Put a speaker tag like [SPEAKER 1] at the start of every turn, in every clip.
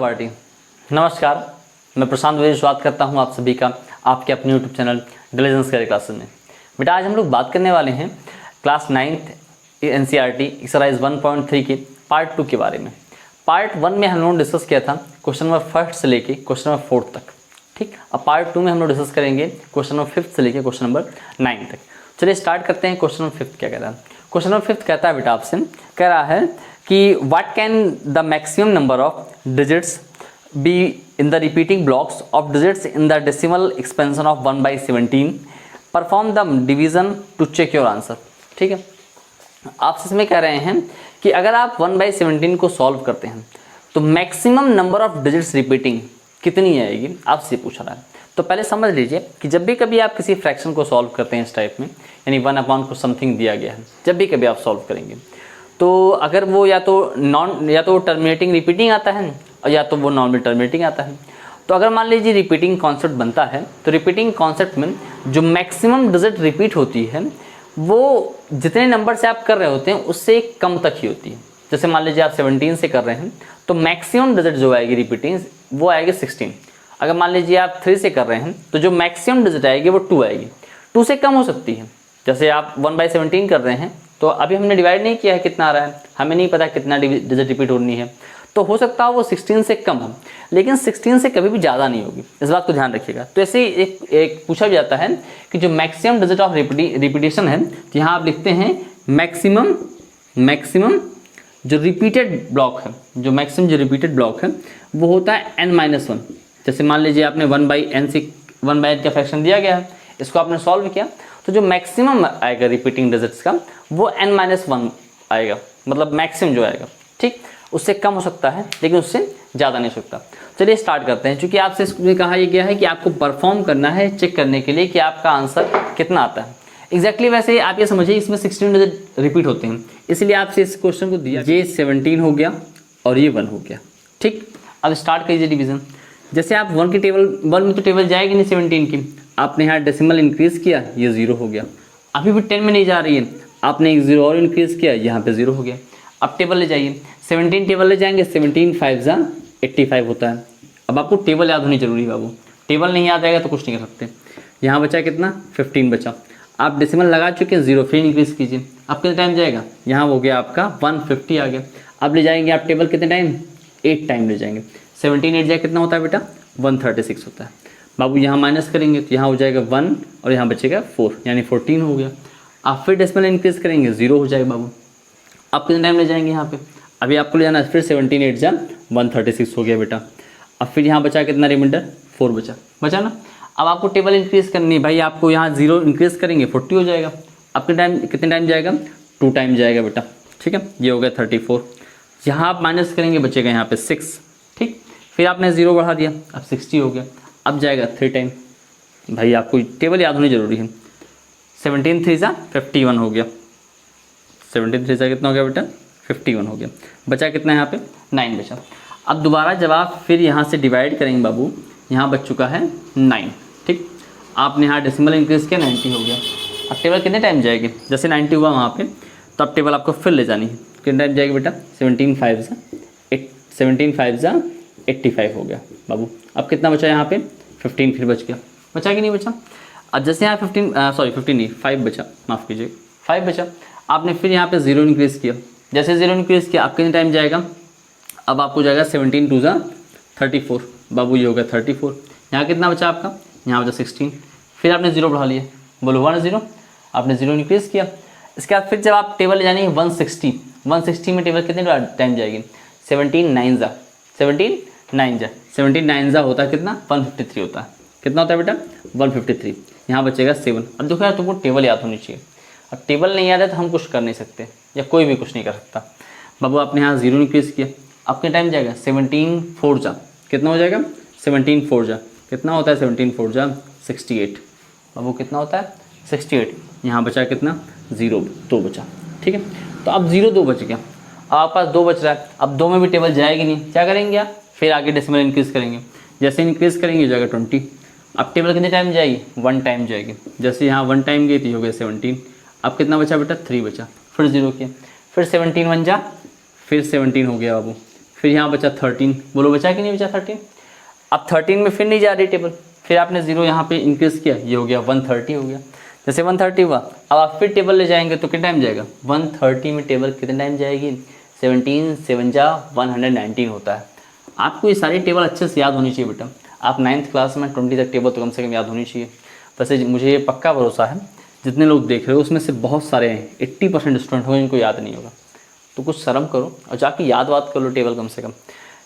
[SPEAKER 1] Party. नमस्कार, मैं प्रशांत विजय स्वागत करता हूं आप सभी का आपके अपने यूट्यूब चैनल डिलीजेंस के क्लासेस में। बेटा आज हम लोग बात करने वाले हैं क्लास 9th एनसीईआरटी एक्सरसाइज 1.3 के पार्ट 2 के बारे में। पार्ट 1 में हम लोगों ने डिस्कस किया था क्वेश्चन नंबर 1 से लेके क्वेश्चन नंबर 4 तक। ठीक, अब पार्ट 2 में हम लोग डिस्कस करेंगे क्वेश्चन नंबर 5 से लेके क्वेश्चन नंबर 9 तक। चलिए स्टार्ट करते हैं। क्वेश्चन नंबर 5 क्या कहता है? क्वेश्चन नंबर 5 कहता है बेटा आपसे, कह रहा है कि what can the maximum number of digits be in the repeating blocks of digits in the decimal expansion of 1/17, perform the division to check your answer. ठीक है, आप इसमें कह रहे हैं कि अगर आप 1/17 को सॉल्व करते हैं तो maximum number of digits repeating कितनी आएगी, आपसे पूछ रहा है। तो पहले समझ लीजिए कि जब भी कभी आप किसी फ्रैक्शन को सॉल्व करते हैं इस टाइप में, यानी 1 को समथिंग दिया गया है, जब भी कभी आप सॉल्व करेंगे तो अगर वो या तो टर्मिनेटिंग रिपीटिंग आता है या तो वो नॉन टर्मिनेटिंग आता है। तो अगर मान लीजिए रिपीटिंग कॉन्सेप्ट बनता है तो रिपीटिंग कॉन्सेप्ट में जो मैक्सिमम डिजिट रिपीट होती है वो जितने नंबर से आप कर रहे होते हैं उससे कम तक ही होती है। जैसे मान लीजिए आप 17 से कर रहे हैं तो मैक्सिमम डिजिट जो आएगी रिपीटिंग वो आएगी 16। अगर मान लीजिए आप 3 से कर रहे हैं तो जो मैक्सिमम डिजिट आएगी वो 2 आएगी। 2 से कम हो सकती है। जैसे आप 1/17 कर रहे हैं तो अभी हमने डिवाइड नहीं किया है कितना आ रहा है, हमें नहीं पता कितना डिजिट रिपीट होनी है, तो हो सकता है वो 16 से कम हो, लेकिन 16 से कभी भी ज़्यादा नहीं होगी, इस बात को ध्यान रखिएगा। तो ऐसे एक पूछा भी जाता है कि जो मैक्सिमम डिजिट ऑफ रिपीटेशन है, यहाँ आप लिखते हैं मैक्सिमम जो रिपीटेड ब्लॉक है, जो मैक्सिमम जो रिपीटेड ब्लॉक है वो होता है n-1। जैसे मान लीजिए आपने 1/n का फ्रैक्शन दिया गया है, इसको आपने सॉल्व किया तो जो मैक्सिमम आएगा रिपीटिंग डिजिट्स का वो n-1 आएगा, मतलब मैक्सिमम जो आएगा। ठीक, उससे कम हो सकता है लेकिन उससे ज़्यादा नहीं हो सकता। चलिए स्टार्ट करते हैं। चूँकि आपसे इसमें कहा गया है कि आपको परफॉर्म करना है चेक करने के लिए कि आपका आंसर कितना आता है। एग्जैक्टली वैसे आप ये समझिए इसमें 16 डिजिट रिपीट होते हैं, इसलिए आपसे इस क्वेश्चन को दिया ये 17 हो गया और ये 1 हो गया। ठीक, अब स्टार्ट कीजिए डिवीजन। जैसे आप 1 में तो टेबल जाएगी नहीं 17 की, आपने यहाँ डेसिमल इंक्रीज किया, ये 0 हो गया। अभी भी 10 में नहीं जा रही है, आपने एक 0 और इंक्रीज किया, यहाँ पे 0 हो गया। अब टेबल ले जाइए, 17 टेबल ले जाएंगे, 17 5 85 होता है। अब आपको टेबल याद होनी जरूरी है बाबू, टेबल नहीं याद आएगा तो कुछ नहीं कर सकते। यहाँ बचा कितना, 15 बचा। आप डेसिमल लगा चुके हैं, 0 फिर इंक्रीज कीजिए, अब कितना टाइम जाएगा, यहाँ हो गया आपका 150 आ गया। अब ले जाएंगे आप टेबल कितने टाइम, 8 टाइम ले जाएंगे। 17 8 जाए कितना होता है बेटा, 136 होता है बाबू। यहाँ माइनस करेंगे तो यहाँ हो जाएगा 1 और यहाँ बचेगा 4, यानी 14 हो गया। आप फिर डेसिमल इंक्रीज करेंगे, 0 हो जाएगा बाबू। आप कितने टाइम ले जाएंगे यहाँ पे, अभी आपको ले जाना है फिर 17 8 जा 136 हो गया बेटा। अब फिर यहाँ बचा कितना रिमाइंडर, 4 बचा ना। अब आपको टेबल इंक्रीज करनी है भाई, आपको यहाँ 0 इंक्रीज करेंगे 40 हो जाएगा। आपके टाइम कितने टाइम जाएगा, 2 टाइम जाएगा बेटा। ठीक है, ये हो गया 34। यहाँ आप माइनस करेंगे बचेगा यहाँ पे 6। ठीक, फिर आपने 0 बढ़ा दिया, अब 60 हो गया। अब जाएगा 3 टाइम। भाई आपको टेबल याद होनी जरूरी है। 17 3 जा 51 हो गया, 17 3 जा कितना हो गया बेटा, 51 हो गया। बचा कितना यहाँ पे, 9 बचा। अब दोबारा जब आप फिर यहाँ से डिवाइड करेंगे बाबू, यहाँ बच चुका है 9। ठीक, आपने यहाँ डेसिमल इंक्रीज किया, 90 हो गया। अब टेबल कितने टाइम जाएगी, जैसे 90 हुआ वहाँ पे तो अब टेबल आपको फिर ले जानी है। कितने टाइम जाएगी बेटा, 17 5 जा 85 हो गया बाबू। अब कितना बचा यहाँ पे, 15 फिर बच गया, बचा कि नहीं बचा। अब जैसे यहाँ 15 नहीं 5 बचा, माफ़ कीजिए 5 बचा। आपने फिर यहाँ पे 0 इंक्रीज़ किया, जैसे 0 इंक्रीज़ किया अब कितने टाइम जाएगा, अब आपको जाएगा 17 2 जा 34 बाबू, ये हो गया 34। यहाँ कितना बचा आपका, यहाँ बचा 16। फिर आपने 0 बढ़ा लिया, बोलो 1 0, आपने 0 इंक्रीज़ किया। इसके बाद फिर जब आप टेबल ले जानी है 160 में टेबल कितने टाइम जाएगी, 17 9 जा होता है कितना, 153 होता है। कितना होता है बेटा, 153। यहाँ बचेगा 7। अब देखो यार तुमको टेबल याद होनी चाहिए, अब टेबल नहीं याद है तो हम कुछ कर नहीं सकते या कोई भी कुछ नहीं कर सकता। बाबू आपने यहाँ 0 इंक्रीज़ किया, अब कितना टाइम जाएगा, 17 4 जा कितना हो जाएगा, 17 4 जा कितना होता है, 17 4 जा 68 बाबू, कितना होता है 68। यहाँ बचा कितना, 0 2 बचा। ठीक है, तो अब 0 2 बच गया, अब आपके पास 2 बच रहा है। अब 2 में भी टेबल जाएगी नहीं, क्या करेंगे आप, फिर आगे डेसिमल इंक्रीज़ करेंगे। जैसे इंक्रीज़ करेंगे जाएगा 20। अब टेबल कितने टाइम जाएगी, 1 टाइम जाएगी। जैसे यहाँ 1 टाइम गई थी हो गया 17। अब कितना बचा बेटा, 3 बचा। फिर 0 किया, फिर 17 1 जा, फिर 17 हो गया बाबू, फिर यहाँ बचा 13, बोलो बचा कि नहीं बचा 13। अब 13 में फिर नहीं जा रही टेबल, फिर आपने 0 यहाँ पे इंक्रीज़ किया, ये हो गया 130 हो गया। जैसे 130 हुआ, अब आप फिर टेबल ले जाएंगे तो कितना टाइम जाएगा, 130 में टेबल कितने टाइम जाएगी, 17 7 जा 119 होता है। आपको ये सारी टेबल अच्छे से याद होनी चाहिए बेटा। आप 9th क्लास में 20 तक टेबल तो कम से कम याद होनी चाहिए। वैसे मुझे ये पक्का भरोसा है जितने लोग देख रहे हो उसमें से बहुत सारे हैं 80% स्टूडेंट हो जिनको याद नहीं होगा, तो कुछ शर्म करो और जाके याद कर लो टेबल कम से कम।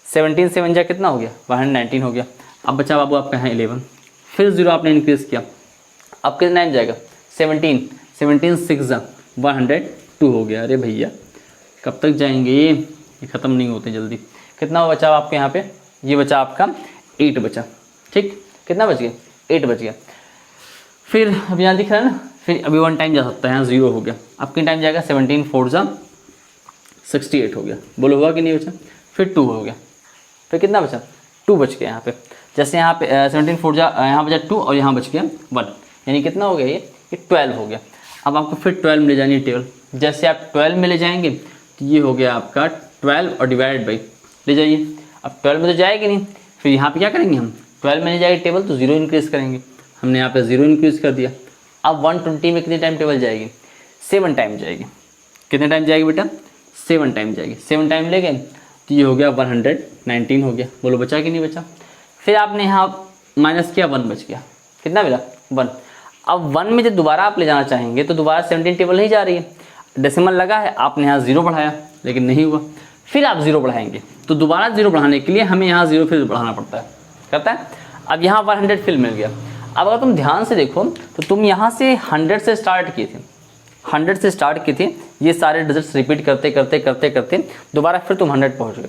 [SPEAKER 1] 17 7 जा कितना हो गया, 119 हो गया। अब बचा बाबू आपका यहाँ 11, फिर 0 आपने इंक्रीज़ किया, अब कितना टाइम जाएगा, 17 6 जा 102 हो गया। अरे भैया कब तक जाएंगे ये ख़त्म नहीं होते जल्दी। कितना बचा आपके यहाँ पे, ये बचा आपका 8 बचा, ठीक, कितना बच गया, 8 बच गया। फिर अब यहाँ दिख रहा है ना, फिर अभी 1 टाइम जा सकता है, यहाँ 0 हो गया। अब कितना टाइम जाएगा, 17 4 जा 68 हो गया, बोलो हुआ कि नहीं बचा। फिर 2 हो गया, फिर कितना बचा, 2 बच गया यहाँ पे। जैसे यहाँ पे 17 4 जा यहाँ बचा 2 और यहाँ बच गया 1, यानी कितना हो गया ये 12 हो गया। अब आपको फिर 12 में ले जानी है टेबल। जैसे आप 12 में ले जाएंगे तो ये हो गया आपका 12 और डिवाइड बाई, ले जाइए। अब 12 में तो जाएगी नहीं, फिर यहाँ पे क्या करेंगे हम, 12 में नहीं जाएगी टेबल तो 0 इंक्रीज़ करेंगे। हमने यहाँ पे 0 इंक्रीज़ कर दिया। अब 120 में कितनी टाइम टेबल जाएगी, 7 टाइम जाएगी। कितने टाइम जाएगी बेटा, 7 टाइम जाएगी। 7 टाइम ले गए तो ये हो गया 119 हो गया, बोलो बचा कि नहीं बचा। फिर आपने यहाँ माइनस किया, 1 बच गया, कितना मिला 1। अब 1 में जब दोबारा आप ले जाना चाहेंगे तो दोबारा 17 टेबल नहीं जा रही है, डेसिमल लगा है, आपने यहाँ 0 बढ़ाया लेकिन नहीं हुआ। फिर आप 0 बढ़ाएंगे तो दोबारा 0 बढ़ाने के लिए हमें यहाँ 0 फिर बढ़ाना पड़ता है, करता है। अब यहाँ 100 फिर मिल गया। अब अगर तुम ध्यान से देखो तो तुम यहाँ से 100 से स्टार्ट किए थे, 100 से स्टार्ट किए थे, ये सारे डिजिट्स रिपीट करते करते करते करते दोबारा फिर तुम 100 पहुँच गए।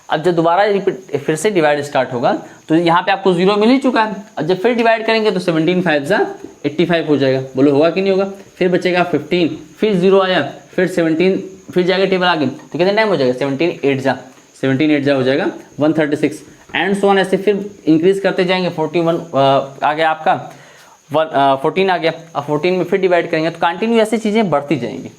[SPEAKER 1] अब जब दोबारा रिपीट फिर से डिवाइड स्टार्ट होगा तो यहाँ पे आपको 0 मिल ही चुका है। अब जब फिर डिवाइड करेंगे तो 17 5 जा 85 हो जाएगा, बोलो होगा कि नहीं होगा। फिर बचेगा 15, फिर 0 आया, फिर 17, फिर जाएगा टेबल आगे तो कितने टाइम हो जाएगा, 17 8 जा हो जाएगा 136 एंड सो ऑन। ऐसे फिर इंक्रीज करते जाएंगे, 41 आ गया आपका 14 आ गया। अब 14 में फिर डिवाइड करेंगे तो कंटिन्यू ऐसी चीज़ें बढ़ती जाएंगी,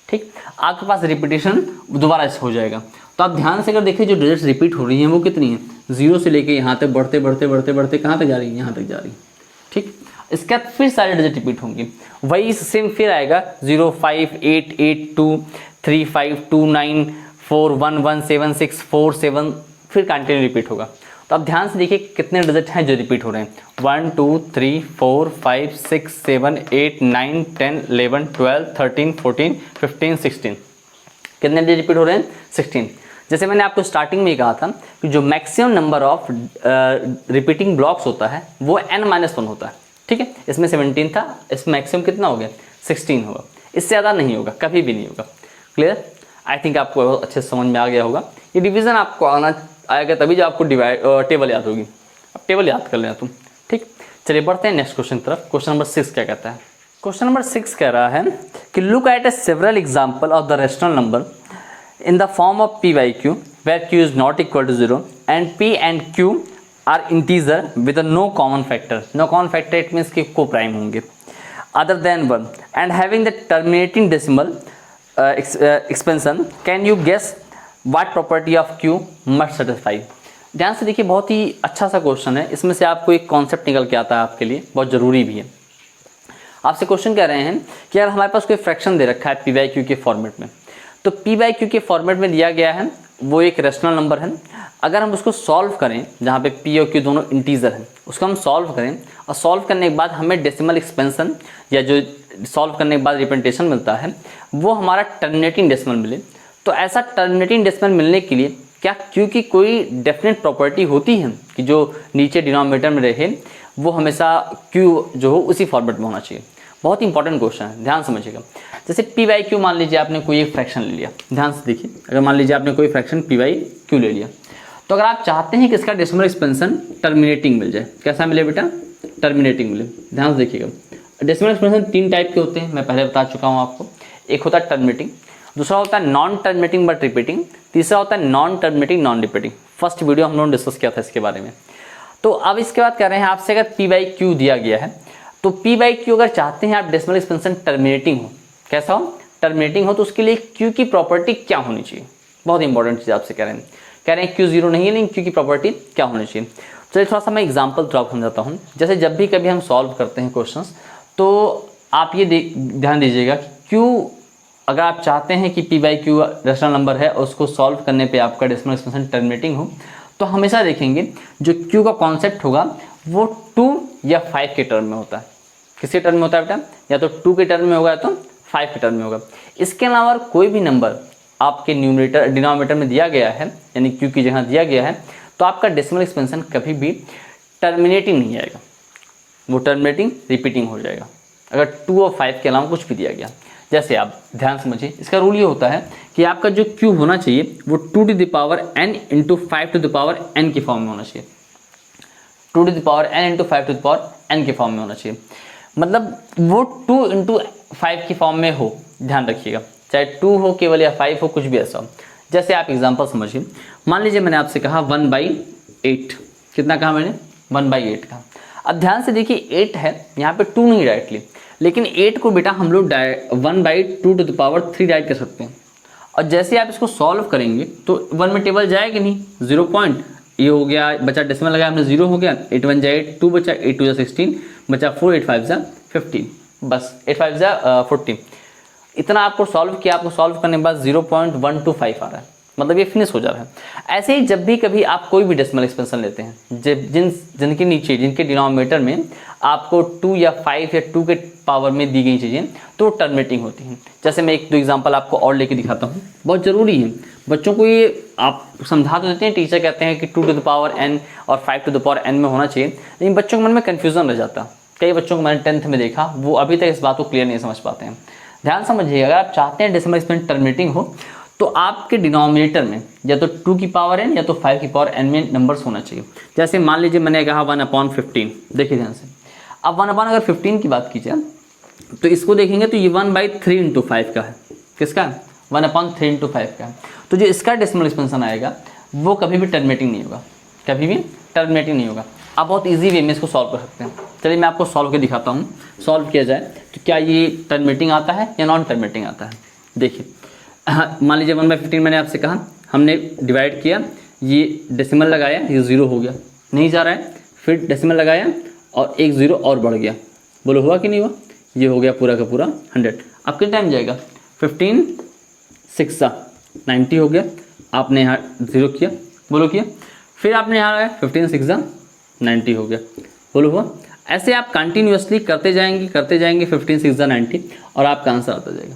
[SPEAKER 1] ठीक। आपके पास रिपीटेशन दोबारा हो जाएगा। तो आप ध्यान से अगर देखिए जो डिजिट्स रिपीट हो रही हैं वो कितनी है, 0 से लेके यहाँ तक बढ़ते बढ़ते बढ़ते बढ़ते कहाँ तक जा रही है, यहाँ तक जा रही है, ठीक। इसके बाद फिर सारे डिजिट रिपीट होंगे, वही सेम फिर आएगा 0 5 8 8 2 3 5 2 9 4 1 1 7 6 4 7, फिर कंटिन्यू रिपीट होगा। तो आप ध्यान से देखिए कितने डिजिट हैं जो रिपीट हो रहे हैं, 1 2 3 4 5 6 7 8 9 10 11 12 13 14 15 16, कितने डिजिट रिपीट हो रहे हैं, 16। जैसे मैंने आपको स्टार्टिंग में ही कहा था कि जो maximum number of repeating blocks होता है वो n-1 होता है, ठीक है। इसमें 17 था, इसमें मैक्सिमम कितना हो गया, 16 होगा, इससे ज़्यादा नहीं होगा, कभी भी नहीं होगा। क्लियर, आई थिंक आपको अच्छे से समझ में आ गया होगा। ये डिवीज़न आपको आएगा तभी जो आपको टेबल याद होगी। अब टेबल याद कर लेना तुम, ठीक। चलिए बढ़ते हैं नेक्स्ट क्वेश्चन तरफ। क्वेश्चन नंबर 6 क्या कहता है, क्वेश्चन नंबर 6 कह रहा है कि look at A several example of the rational number in the form of p by q where q is not equal to 0 and p and q are integer with a no common factor. No common factor it means कि co-prime होंगे other than 1 and having the terminating decimal expansion. Can you guess what property of q must satisfy? ध्यान से देखिए, बहुत ही अच्छा सा question है। इसमें से आपको एक कॉन्सेप्ट निकल के आता है, आपके लिए बहुत ज़रूरी भी है। आपसे क्वेश्चन कह रहे हैं कि अगर हमारे पास कोई फ्रैक्शन दे रखा है पी बाई क्यू के फॉर्मेट में, तो पी बाई क्यू के फॉर्मेट में दिया गया है वो एक रेशनल नंबर है। अगर हम उसको सॉल्व करें, जहाँ पे पी और क्यू दोनों इंटीजर हैं, उसको हम सॉल्व करें और सॉल्व करने के बाद हमें डेसिमल एक्सपेंशन या जो सॉल्व करने के बाद रिप्रेजेंटेशन मिलता है वो हमारा टर्मिनेटिंग डेसिमल मिले, तो ऐसा टर्मिनेटिंग डेसिमल मिलने के लिए क्या क्यू की कोई डेफिनेट प्रॉपर्टी होती है कि जो नीचे डिनोमिनेटर में रहे वो हमेशा क्यू जो हो उसी फॉर्मेट में होना चाहिए। बहुत इंपॉर्टेंट क्वेश्चन है, ध्यान समझिएगा। जैसे पी बाई क्यू मान लीजिए आपने कोई एक फ्रैक्शन ले लिया, ध्यान से देखिए, अगर मान लीजिए आपने कोई फ्रैक्शन पी बाई क्यू ले लिया, तो अगर आप चाहते हैं कि इसका डेसिमल एक्सपेंशन टर्मिनेटिंग मिल जाए, कैसा मिले बेटा, टर्मिनेटिंग मिले। ध्यान से देखिएगा, डेसिमल एक्सपेंशन 3 टाइप के होते हैं, मैं पहले बता चुका हूँ आपको। एक होता है टर्मिनेटिंग, दूसरा होता है नॉन टर्मिनेटिंग बट रिपीटिंग, तीसरा होता है non terminating non repeating. First video हम लोगों ने डिस्कस किया था इसके बारे में। तो अब इसके बाद कह रहे हैं आपसे, अगर पी बाई क्यू दिया गया है तो पी बाई क्यू अगर चाहते हैं आप डेसिमल एक्सपेंशन टर्मिनेटिंग हो, कैसा हो, टर्मिनेटिंग हो, तो उसके लिए क्यू की प्रॉपर्टी क्या होनी चाहिए। बहुत इंपॉर्टेंट चीज़ आपसे कह रहे हैं, कह रहे हैं क्यू जीरो नहीं है, लेकिन क्यू की प्रॉपर्टी क्या होनी चाहिए। चलिए थोड़ा सा मैं एग्जाम्पल थोड़ा समझाता हूँ। जैसे जब भी कभी हम सॉल्व करते हैं क्वेश्चंस, तो आप ये ध्यान दीजिएगा कि क्यू, अगर आप चाहते हैं कि P by Q rational number है और उसको सॉल्व करने पे आपका डेसिमल एक्सपेंशन टर्मिनेटिंग हो, तो हमेशा देखेंगे जो क्यू का कॉन्सेप्ट होगा वो 2 या 5 के टर्म में होता है। किसके टर्म में होता है बेटा? या तो 2 के टर्म में होगा या तो 5 के टर्म में होगा। इसके अलावा कोई भी नंबर आपके न्यूमरेटर डिनोमिनेटर में दिया गया है, यानी क्यू की जगह दिया गया है, तो आपका डेसिमल एक्सपेंशन कभी भी टर्मिनेटिंग नहीं आएगा, वो टर्मिनेटिंग रिपीटिंग हो जाएगा अगर 2 और 5 के अलावा कुछ भी दिया गया। जैसे आप ध्यान समझिए, इसका रूल ये होता है कि आपका जो क्यू होना चाहिए वो 2 to the power n into 5 to the power n के फॉर्म में होना चाहिए। 2 to the power n into 5 to the power n के फॉर्म में होना चाहिए, मतलब वो 2 इंटू 5 की फॉर्म में हो। ध्यान रखिएगा, चाहे 2 हो केवल या 5 हो, कुछ भी ऐसा हो। जैसे आप एग्जांपल समझिए, मान लीजिए मैंने आपसे कहा 1/8, कितना कहा मैंने? 1/8 कहा। अब ध्यान से देखिए 8 है, यहाँ पे 2 नहीं डायरेक्टली, लेकिन 8 को बेटा हम लोग 1/2 to the power 3 डायरेक्ट कर सकते हैं। और जैसे आप इसको सॉल्व करेंगे तो 1 में टेबल जाएगा नहीं, 0 पॉइंट, ये हो गया, बचा डेसिमल लगाया हमने 0 हो गया, 8 1 जा 8, 2 बचा, 8 2 जा 16, बचा 4, 8 5 जा 15, बस 8 5 जा 40। इतना आपको सॉल्व किया, आपको सॉल्व करने के बाद 0.125 आ रहा है, मतलब ये फिनिश हो जा रहा है। ऐसे ही जब भी कभी आप कोई भी डेसिमल एक्सपेंशन लेते हैं, जिनके नीचे, जिनके डिनोमिनेटर में आपको 2 या 5 या 2 के पावर में दी गई चीज़ें, तो टर्मिनेटिंग होती हैं। जैसे मैं 1-2 एग्जांपल आपको और लेके दिखाता हूँ, बहुत ज़रूरी है बच्चों को ये। आप समझा तो देते हैं, टीचर कहते हैं कि 2 to the power n और 5 to the power n में होना चाहिए, लेकिन बच्चों के मन में कन्फ्यूजन रह जाता है। कई बच्चों को मैंने 10th में देखा, वो अभी तक इस बात को क्लियर नहीं समझ पाते हैं। ध्यान समझिए, अगर आप चाहते हैं डेसिमल एक्सपेंशन टर्मिनेटिंग हो, तो आपके डिनोमिनेटर में या तो 2 की पावर n या तो 5 की पावर n में नंबर्स होना चाहिए। जैसे मान लीजिए मैंने कहा 1/15, देखिए ध्यान से। अब 1 अगर 15 की बात कीजिए तो इसको देखेंगे तो ये 1/3 इंटू 5 का है। किसका? 1/3 इंटू 5 का है। तो जो इसका डेसिमल एक्सपेंशन आएगा वो कभी भी टर्मिनेटिंग नहीं होगा, कभी भी टर्मिनेटिंग नहीं होगा। आप बहुत इजी वे में इसको सॉल्व कर सकते हैं। चलिए मैं आपको सॉल्व करके दिखाता हूँ। सॉल्व किया जाए तो क्या ये टर्मिनेटिंग आता है या नॉन टर्मिनेटिंग आता है? देखिए मान लीजिए 1/15 मैंने आपसे कहा, हमने डिवाइड किया, ये डेसिमल लगाया, ये 0 हो गया, नहीं जा रहा है, फिर डेसिमल लगाया और एक 0 और बढ़ गया। बोलो हुआ कि नहीं हुआ? ये हो गया पूरा का पूरा 100। अब कितना टाइम जाएगा? 15 6 90 हो गया। आपने यहाँ 0 किया, बोलो किया, फिर आपने यहाँ आया 15 6 90 हो गया, बोलो हुआ। ऐसे आप कंटिन्यूअसली करते जाएंगे 15 6 90 और आपका आंसर आता जाएगा।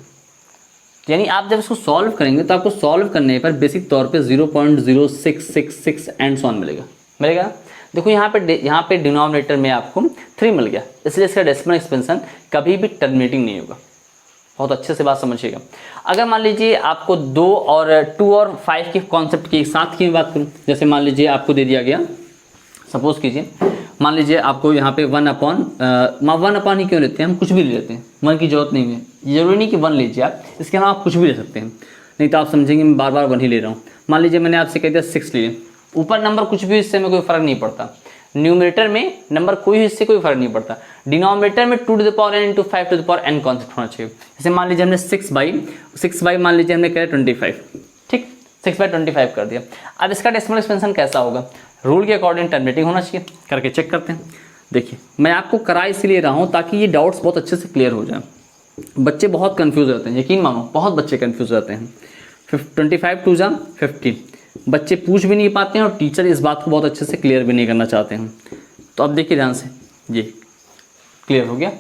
[SPEAKER 1] यानी आप जब इसको सॉल्व करेंगे तो आपको सॉल्व करने पर बेसिक तौर पे 0.0666 एंड सॉन मिलेगा। देखो यहाँ पे डिनोमिनेटर में आपको 3 मिल गया, इसलिए इसका डेसिमल एक्सपेंशन कभी भी टर्मिनेटिंग नहीं होगा। बहुत अच्छे से बात समझिएगा। अगर मान लीजिए आपको 2 और 5 के कॉन्सेप्ट की साथ की बात करूँ, जैसे मान लीजिए आपको दे दिया गया, सपोज कीजिए मान लीजिए आपको यहाँ पे 1/1 ही क्यों लेते हैं, हम कुछ भी ले लेते हैं, 1 की जरूरत नहीं है, जरूरी नहीं कि 1 लीजिए आप, इसके अलावा आप कुछ भी ले सकते हैं, नहीं तो आप समझेंगे मैं बार बार 1 ही ले रहा हूँ। मान लीजिए मैंने आपसे कह दिया 6 लिए, ऊपर नंबर कुछ भी, इससे में कोई फर्क नहीं पड़ता। न्यूमरेटर में नंबर कोई इससे कोई फर्क नहीं पड़ता। डिनोमिनेटर में 2 to the power n into 5 to the power n concept होना चाहिए। जैसे मान लीजिए हमने 6/6 मान लीजिए हमने कहा 25, ठीक, 6/25 कर दिया। अब इसका डेसिमल एक्सपेंशन कैसा होगा? रूल के अकॉर्डिंग टर्मिनेटिंग होना चाहिए। करके चेक करते हैं। देखिए मैं आपको करा इसलिए रहा हूँ ताकि ये डाउट्स बहुत अच्छे से क्लियर हो जाए। बच्चे बहुत कंफ्यूज रहते हैं, यकीन मानो बहुत बच्चे कंफ्यूज रहते हैं। 25 2 जा 50, बच्चे पूछ भी नहीं पाते हैं और टीचर इस बात को बहुत अच्छे से क्लियर भी नहीं करना चाहते हैं। तो अब देखिए ध्यान से, ये क्लियर हो गया,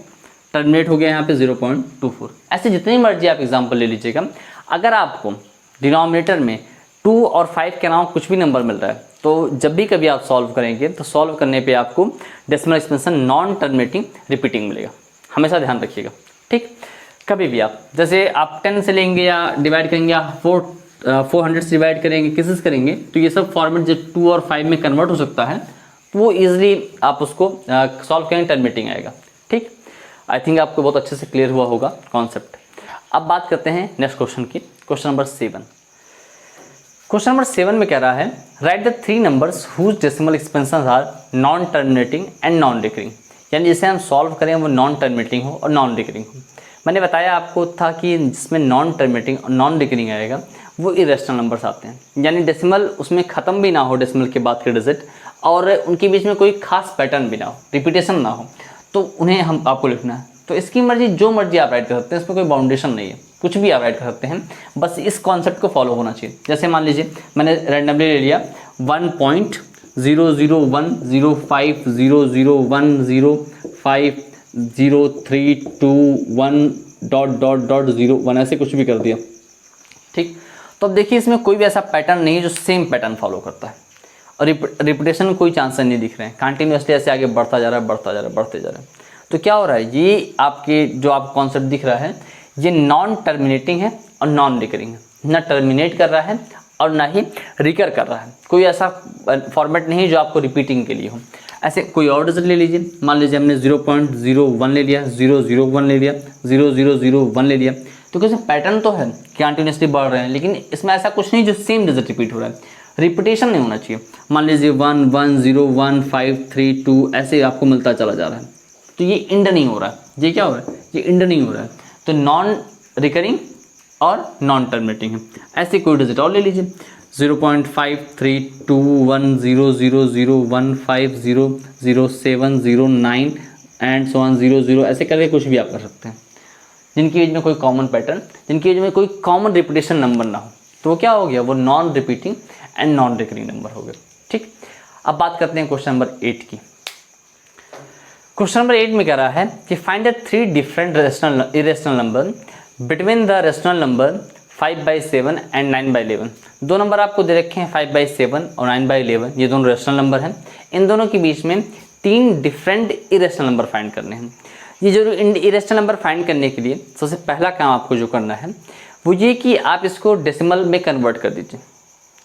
[SPEAKER 1] टर्मिनेट हो गया यहाँ पे 0.24। ऐसे जितनी मर्जी आप एग्जाम्पल ले लीजिएगा। अगर आपको डिनोमिनेटर में 2 और 5 के अलावा कुछ भी नंबर मिल रहा है, तो जब भी कभी आप सॉल्व करेंगे तो सॉल्व करने पे आपको decimal expansion non terminating repeating मिलेगा। हमेशा ध्यान रखिएगा, ठीक। कभी भी आप जैसे आप 10 से लेंगे या डिवाइड करेंगे या 400 से डिवाइड करेंगे, किसी से करेंगे, तो ये सब फॉर्मेट जब 2 और 5 में कन्वर्ट हो सकता है, तो वो ईजिली आप उसको सॉल्व करेंगे, टर्मिनेटिंग आएगा, ठीक। आई थिंक आपको बहुत अच्छे से क्लियर हुआ होगा कॉन्सेप्ट। अब बात करते हैं नेक्स्ट क्वेश्चन की, क्वेश्चन नंबर 7। क्वेश्चन नंबर 7 में कह रहा है write the 3 numbers whose decimal expansion are non terminating and non recurring. यानी जिसे हम सॉल्व करें वो नॉन टर्मिनेटिंग हो और नॉन रिकरिंग हो। मैंने बताया आपको था कि जिसमें नॉन टर्मिनेटिंग और नॉन रिकरिंग आएगा वो इरेशनल नंबर्स आते हैं, यानी डेसिमल उसमें ख़त्म भी ना हो, डेसिमल के बाद के डिजिट, और उनके बीच में कोई खास पैटर्न भी ना हो, रिपीटेशन ना हो, तो उन्हें हम आपको लिखना है। तो इसकी मर्जी, जो मर्जी आप राइट कर सकते हैं, इसमें कोई बाउंडेशन नहीं है, कुछ भी आप राइट कर सकते हैं, बस इस कॉन्सेप्ट को फॉलो होना चाहिए। जैसे मान लीजिए मैंने रैंडमली ले लिया 1.001050321.01, ऐसे कुछ भी कर दिया, ठीक। तो अब देखिए इसमें कोई भी ऐसा पैटर्न नहीं है जो सेम पैटर्न फॉलो करता है, और रिपीटेशन में कोई चांस नहीं दिख रहे हैं, कंटिन्यूसली ऐसे आगे बढ़ता जा रहा है, बढ़ता जा रहा है, बढ़ते जा रहा है। तो क्या हो रहा है, ये आपके जो आप कॉन्सेप्ट दिख रहा है, ये नॉन टर्मिनेटिंग है और नॉन रिकरिंग है, ना टर्मिनेट कर रहा है और ना ही रिकर कर रहा है। कोई ऐसा फॉर्मेट नहीं है जो आपको रिपीटिंग के लिए हो। ऐसे कोई और डिजिट ले लीजिए, मान लीजिए हमने 0.01 ले लिया, 001 ले लिया, 0001 ले लिया, तो कैसे पैटर्न तो है, कंटिन्यूसली बढ़ रहे हैं, लेकिन इसमें ऐसा कुछ नहीं जो सेम डिजिट रिपीट हो रहा है, रिपीटेशन नहीं होना चाहिए। मान लीजिए 1 1 0 1 5 3 2 ऐसे आपको मिलता चला जा रहा है, तो ये इंड नहीं हो रहा है। ये क्या हो रहा है, ये इंड नहीं हो रहा है, तो नॉन रिकरिंग और नॉन टर्मिनेटिंग है। ऐसे कोई डिजिट और ले लीजिए, 0.53210001500709 एंड सो ऑन 00, ऐसे करके कुछ भी आप कर सकते हैं, जिनकी एज में कोई कॉमन पैटर्न, जिनकी एज में कोई कॉमन रिपीटेशन नंबर ना हो, तो वो क्या हो गया, वो non repeating and non recurring number हो गए, ठीक। अब बात करते हैं क्वेश्चन नंबर 8 की। क्वेश्चन नंबर 8 में कह रहा है कि find the 3 different irrational number between the rational number 5/7 and 9/11। दो नंबर आपको दे रखे हैं 5/7 और 9/11, ये दोनों रेशनल नंबर हैं। इन दोनों के बीच में 3 डिफरेंट इरेशनल नंबर फाइंड करने हैं। ये जो इरेशनल नंबर फाइंड करने के लिए सबसे पहला काम आपको जो करना है वो ये कि आप इसको डेसिमल में कन्वर्ट कर दीजिए।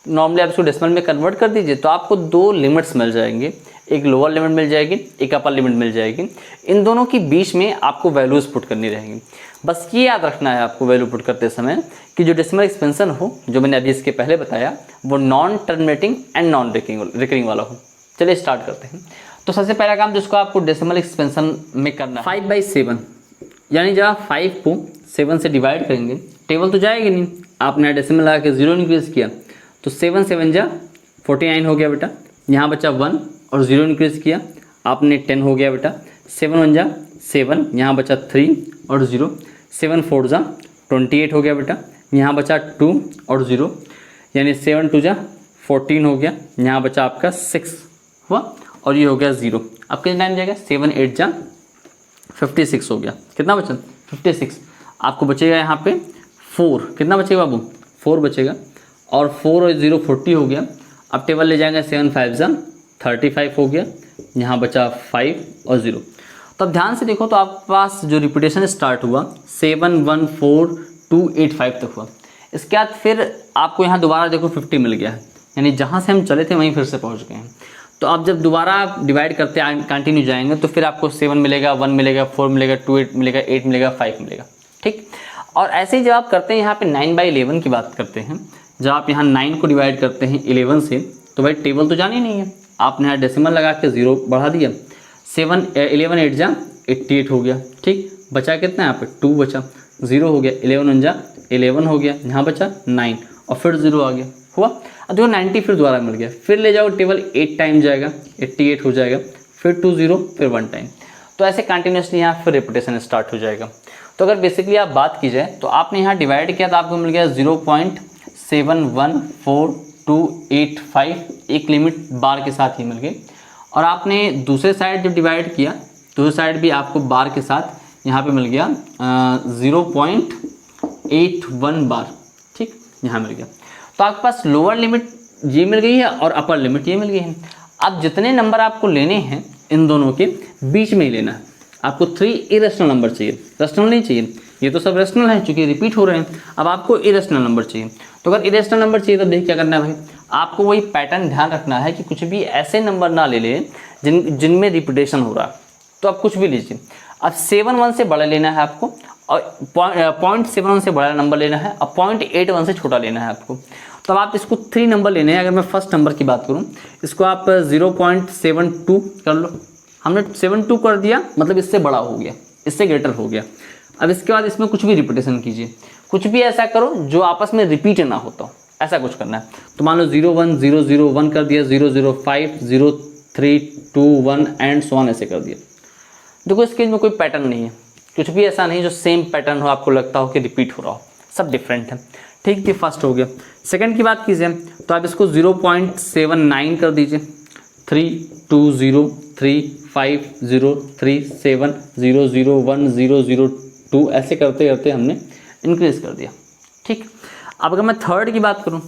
[SPEAKER 1] नॉर्मली आप इसको डेसिमल में कन्वर्ट कर दीजिए तो आपको 2 लिमिट्स मिल जाएंगे, एक लोअर लिमिट मिल जाएगी, एक अपर लिमिट मिल जाएगी। इन दोनों के बीच में आपको वैल्यूज़ पुट करनी रहेंगी। बस ये याद रखना है आपको वैल्यू पुट करते समय कि जो डेसिमल एक्सपेंशन हो, जो मैंने अभी इसके पहले बताया, वो non terminating and non recurring वाला हो। चलिए स्टार्ट करते हैं। तो सबसे पहला काम जिसको आपको डेसिमल एक्सपेंशन में करना है, 5/7, यानी जब आप 5 को 7 से डिवाइड करेंगे, टेबल तो जाएगी नहीं, आपने डेसिमल लगा के 0 इंक्रीज़ किया तो 7 7 जा 49 हो गया बेटा। यहाँ बचा 1 और 0 इंक्रीज़ किया, आपने 10 हो गया बेटा। 7 1 जा 7, यहाँ बचा 3 और 0, 7 4 जा 28 हो गया बेटा। यहाँ बचा 2 और 0, यानी 7 2 जा 14 हो गया। यहाँ बचा आपका 6 हुआ और ये हो गया 0। अब कितना टाइम जाएगा, 7 8 जा 56 हो गया। कितना बचा, 56। आपको बचेगा यहाँ पे 4, कितना बचेगा बाबू, 4 बचेगा, और 4 और 0 40 हो गया। अब टेबल ले जाएंगे, 7 5 जा 35 हो गया। यहाँ बचा 5 और 0। तो अब ध्यान से देखो तो आपके पास जो रिपीटेशन स्टार्ट हुआ 7 1 4 2 8 5 तक हुआ। इसके बाद फिर आपको यहाँ दोबारा देखो 50 मिल गया है, यानी जहाँ से हम चले थे वहीं फिर से पहुँच गए हैं। तो आप जब दोबारा आप डिवाइड करते कंटिन्यू जाएंगे तो फिर आपको 7 मिलेगा, 1 मिलेगा, 4 मिलेगा, 2 8 मिलेगा, 8 मिलेगा, 5 मिलेगा, ठीक। और ऐसे ही जब आप करते हैं यहाँ पे 9/11 की बात करते हैं, जब आप यहाँ 9 को डिवाइड करते हैं 11 से, तो भाई टेबल तो जानी नहीं है, आपने यहाँ डेसिमल लगा के 0 बढ़ा दिया। 11 8 जा 88 हो गया, ठीक। बचा कितना यहाँ पे 2 बचा, 0 हो गया, 11 1 जा 11 हो गया, यहाँ बचा 9 और फिर 0 आ गया, हुआ। अब देखो 90 फिर दोबारा मिल गया, फिर ले जाओ टेबल 8 टाइम जाएगा, 88 हो जाएगा, फिर 2 0 फिर 1 टाइम। तो ऐसे कंटिन्यूसली यहाँ फिर रिपीटेशन स्टार्ट हो जाएगा। तो अगर बेसिकली आप बात की जाए तो आपने यहाँ डिवाइड किया तो आपको मिल गया 0.71428 एक लिमिट बार के साथ ही मिल गई। और आपने दूसरे साइड जब डिवाइड किया, दूसरे साइड भी आपको बार के साथ यहाँ पे मिल गया 0.81 बार, ठीक, यहाँ मिल गया। तो आपके पास लोअर लिमिट ये मिल गई है और अपर लिमिट ये मिल गई है। अब जितने नंबर आपको लेने हैं इन दोनों के बीच में ही लेना है। आपको 3 इरेशनल नंबर चाहिए, रेशनल नहीं चाहिए, ये तो सब रेशनल है चूँकि रिपीट हो रहे हैं। अब आपको इरेशनल नंबर चाहिए, तो अगर इरेशनल नंबर चाहिए तो देखिए क्या करना है भाई, आपको वही पैटर्न ध्यान रखना है कि कुछ भी ऐसे नंबर ना ले लें जिनमें रिपीटेशन हो रहा है। तो आप कुछ भी लीजिए। अब 7 1 से बड़ा लेना है आपको, और 0.71 से बड़ा नंबर लेना है, और 0.81 से छोटा लेना है आपको। तो अब आप इसको 3 नंबर लेने हैं। अगर मैं फर्स्ट नंबर की बात करूं, इसको आप 0.72 कर लो। हमने 72 कर दिया, मतलब इससे बड़ा हो गया, इससे ग्रेटर हो गया। अब इसके बाद इसमें कुछ भी रिपीटेशन कीजिए, कुछ भी ऐसा करो जो आपस में रिपीट ना होता हो, ऐसा कुछ करना है। तो मान लो 0 1 0 0 1 कर दिया, 0 0 5 0 3 2 1 एंड सो ऑन ऐसे कर दिया। देखो इसके में कोई पैटर्न नहीं है, कुछ भी ऐसा नहीं जो सेम पैटर्न हो, आपको लगता हो कि रिपीट हो रहा हो, सब डिफरेंट है। ठीक, ये फर्स्ट हो गया। सेकंड की बात कीजिए तो आप इसको 0.79 कर दीजिए, 3 2 0 3 5 0 3 7 0 0 1 0 0 2 ऐसे करते करते हमने इंक्रीज कर दिया। ठीक, अब अगर मैं थर्ड की बात करूं,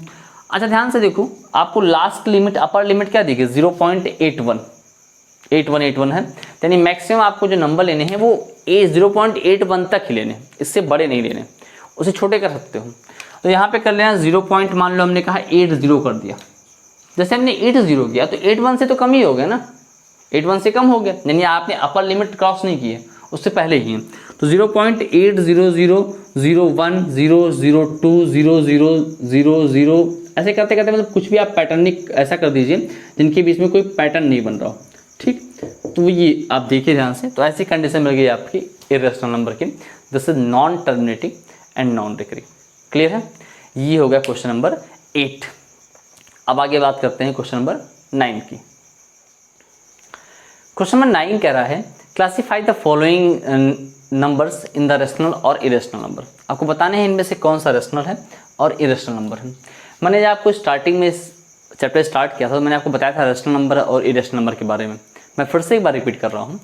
[SPEAKER 1] अच्छा ध्यान से देखो, आपको लास्ट लिमिट अपर लिमिट क्या दी गई, 0.81 है, यानी मैक्सिमम आपको जो नंबर लेने हैं वो 0.81 तक ही लेने, इससे बड़े नहीं लेने, उसे छोटे कर सकते हो। तो यहाँ पे कर लेना 0 पॉइंट, मान लो हमने कहा 80 कर दिया, जैसे हमने 80 किया तो 81 से तो कम ही हो गया ना, 81 से कम हो गया, यानी आपने अपर लिमिट क्रॉस नहीं की है, उससे पहले ही है। तो 0.800 01 0 0 2 0 0 0 0 ऐसे करते करते मतलब कुछ भी आप पैटर्निक ऐसा कर दीजिए जिनके बीच में कोई पैटर्न नहीं बन रहा हो। ठीक, तो ये आप देखिए ध्यान से, तो ऐसी कंडीशन मिल गई आपकी इरेशनल नंबर की, this is non terminating and non recurring. Clear है, ये हो गया क्वेश्चन नंबर 8। अब आगे बात करते हैं क्वेश्चन नंबर 9 की। क्वेश्चन नंबर 9 कह रहा है classify the following numbers in the rational और इरेशनल नंबर। आपको बताने हैं इनमें से कौन सा रेशनल है और इरेशनल नंबर है। मैंने जब आपको स्टार्टिंग में चैप्टर स्टार्ट किया था तो मैंने आपको बताया था रेशनल नंबर और इरेशनल नंबर के बारे में। मैं फिर से एक बार रिपीट कर रहा हूँ।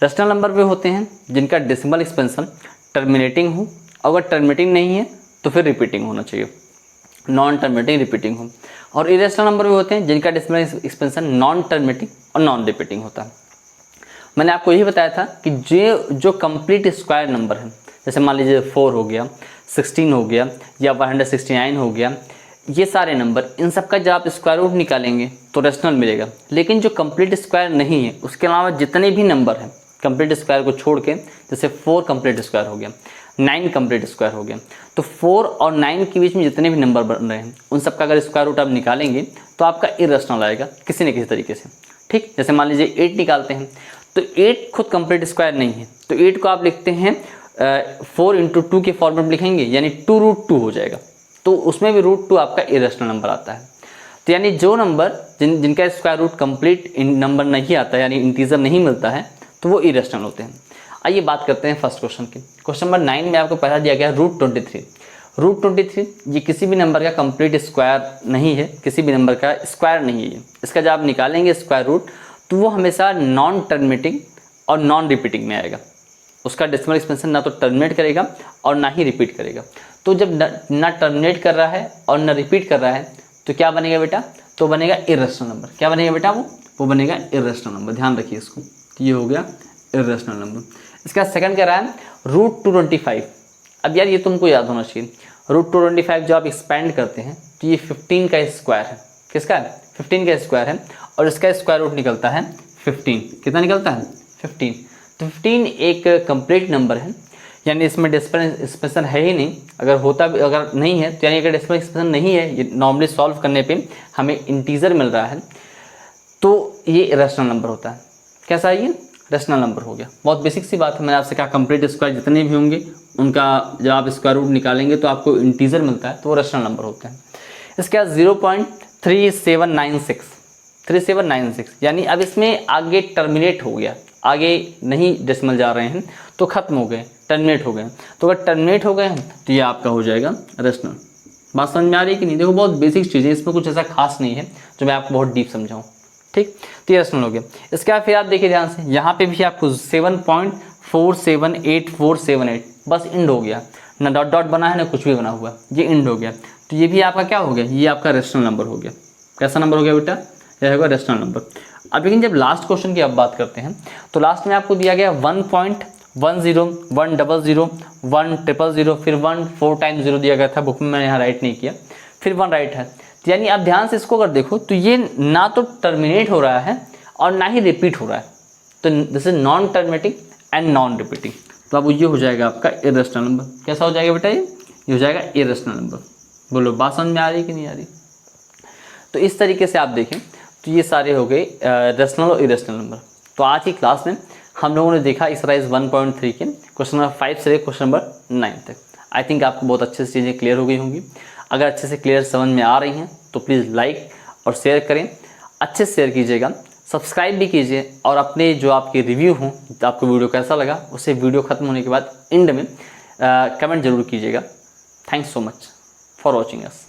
[SPEAKER 1] रेशनल नंबर वे होते हैं जिनका डेसिमल एक्सपेंशन टर्मिनेटिंग हो, अगर टर्मिनेटिंग नहीं है तो फिर रिपीटिंग होना चाहिए, नॉन टर्मिनेटिंग रिपीटिंग हो। और इरेशनल नंबर वे होते हैं जिनका डेसिमल एक्सपेंशन नॉन टर्मिनेटिंग और नॉन रिपीटिंग होता है। मैंने आपको यही बताया था कि जो कंप्लीट स्क्वायर नंबर है, जैसे मान लीजिए 4 हो गया, 16 हो गया या 169 हो गया, ये सारे नंबर, इन सब का जब आप स्क्वायर रूट निकालेंगे तो रेशनल मिलेगा। लेकिन जो कंप्लीट स्क्वायर नहीं है, उसके अलावा जितने भी नंबर हैं कंप्लीट स्क्वायर को छोड़ के, जैसे 4 कंप्लीट स्क्वायर हो गया, 9 कंप्लीट स्क्वायर हो गया, तो 4 और 9 के बीच में जितने भी नंबर बन रहे हैं उन सब का अगर स्क्वायर रूट आप निकालेंगे तो आपका इरेशनल आएगा किसी न किसी तरीके से। ठीक, जैसे मान लीजिए 8 निकालते हैं तो 8 खुद कंप्लीट स्क्वायर नहीं है, तो 8 को आप लिखते हैं 4 × 2 के फॉर्मेट में लिखेंगे, यानी 2√2 हो जाएगा, तो उसमें भी √2 आपका इरेशनल नंबर आता है। तो यानी जो नंबर जिनका स्क्वायर रूट कंप्लीट नंबर नहीं आता, यानी इंटीजर नहीं मिलता है, तो वो इरेशनल होते हैं। आइए बात करते हैं फर्स्ट क्वेश्चन की। क्वेश्चन नंबर 9 में आपको पहला दिया गया √23। √23 ये किसी भी नंबर का कंप्लीट स्क्वायर नहीं है, किसी भी नंबर का स्क्वायर नहीं है। इसका जब आप निकालेंगे स्क्वायर रूट तो वो हमेशा नॉन टर्मिनेटिंग और नॉन रिपीटिंग में आएगा। उसका डेसिमल एक्सपेंशन ना तो टर्मिनेट करेगा और ना ही रिपीट करेगा। तो जब ना टर्मिनेट कर रहा है और ना रिपीट कर रहा है तो क्या बनेगा बेटा, तो बनेगा इरेशनल नंबर। क्या बनेगा बेटा, वो बनेगा इरेशनल नंबर। ध्यान रखिए इसको, तो ये हो गया इरेशनल नंबर। इसका सेकंड कह रहा है √225। अब यार ये तुमको याद होना चाहिए, √225 जो आप एक्सपेंड करते हैं तो ये 15 का स्क्वायर है। किसका है, 15 का स्क्वायर है, और इसका स्क्वायर रूट निकलता है 15। कितना निकलता है, 15। तो 15 एक कंप्लीट नंबर है, यानी इसमें डेसिमल एक्सपेंशन है ही नहीं। अगर नहीं है तो यानी अगर डेसिमल एक्सपेंशन नहीं है, ये नॉर्मली सॉल्व करने पे हमें इंटीजर मिल रहा है, तो ये रेशनल नंबर होता है। कैसा है ये, रेशनल नंबर हो गया। बहुत बेसिक सी बात है, मैंने आपसे कहा कंप्लीट स्क्वायर जितने भी होंगे उनका जब आप स्क्वायर रूट निकालेंगे तो आपको इंटीजर मिलता है, तो वो रेशनल नंबर होते हैं। इसके बाद 0.3796 यानी अब इसमें आगे टर्मिनेट हो गया, आगे नहीं डेसिमल जा रहे हैं तो खत्म हो गए, टर्मिनेट हो गए। तो अगर टर्मिनेट हो गए हैं तो ये आपका हो जाएगा रेशनल। बात समझ में आ रही है कि नहीं? देखो बहुत बेसिक चीज़ है, इसमें कुछ ऐसा खास नहीं है जो मैं आपको बहुत डीप समझाऊँ। ठीक, तो ये रेशनल हो गया। इसके बाद फिर आप देखिए ध्यान से, यहाँ पे भी आपको 7.47848 बस इंड हो गया, ना डॉट डॉट बना है ना कुछ भी बना हुआ, ये इंड हो गया। तो ये भी आपका क्या हो गया, ये आपका रेशनल नंबर हो गया। कैसा नंबर हो गया बेटा, यह होगा रेशनल नंबर। अब लेकिन जब लास्ट क्वेश्चन की आप बात करते हैं तो लास्ट में आपको दिया गया 1.10 100 100 फिर 1 4 टाइम्स 0 दिया गया था, बुक में मैंने यहाँ राइट नहीं किया, फिर 1 राइट है। तो यानी आप ध्यान से इसको अगर देखो तो ये ना तो टर्मिनेट हो रहा है और ना ही रिपीट हो रहा है, तो this is non terminating and non repeating. तो अब ये हो जाएगा आपका इरेशनल नंबर। कैसा हो जाएगा बेटा, ये हो जाएगा इरेशनल नंबर। बोलो बात समझ में आ रही कि नहीं आ रही? तो इस तरीके से आप देखें तो ये सारे हो गए रेशनल और इरेशनल नंबर। तो आज की क्लास में हम लोगों ने देखा एक्सरसाइज 1.3 के क्वेश्चन नंबर 5 से क्वेश्चन नंबर 9 तक। आई थिंक आपको बहुत अच्छे से चीज़ें क्लियर हो गई होंगी। अगर अच्छे से क्लियर समझ में आ रही हैं तो प्लीज़ लाइक और शेयर करें, अच्छे से शेयर कीजिएगा, सब्सक्राइब भी कीजिए और अपने जो आपके रिव्यू हों, आपको वीडियो कैसा लगा उसे वीडियो खत्म होने के बाद एंड में कमेंट जरूर कीजिएगा। Thanks so much for watching us.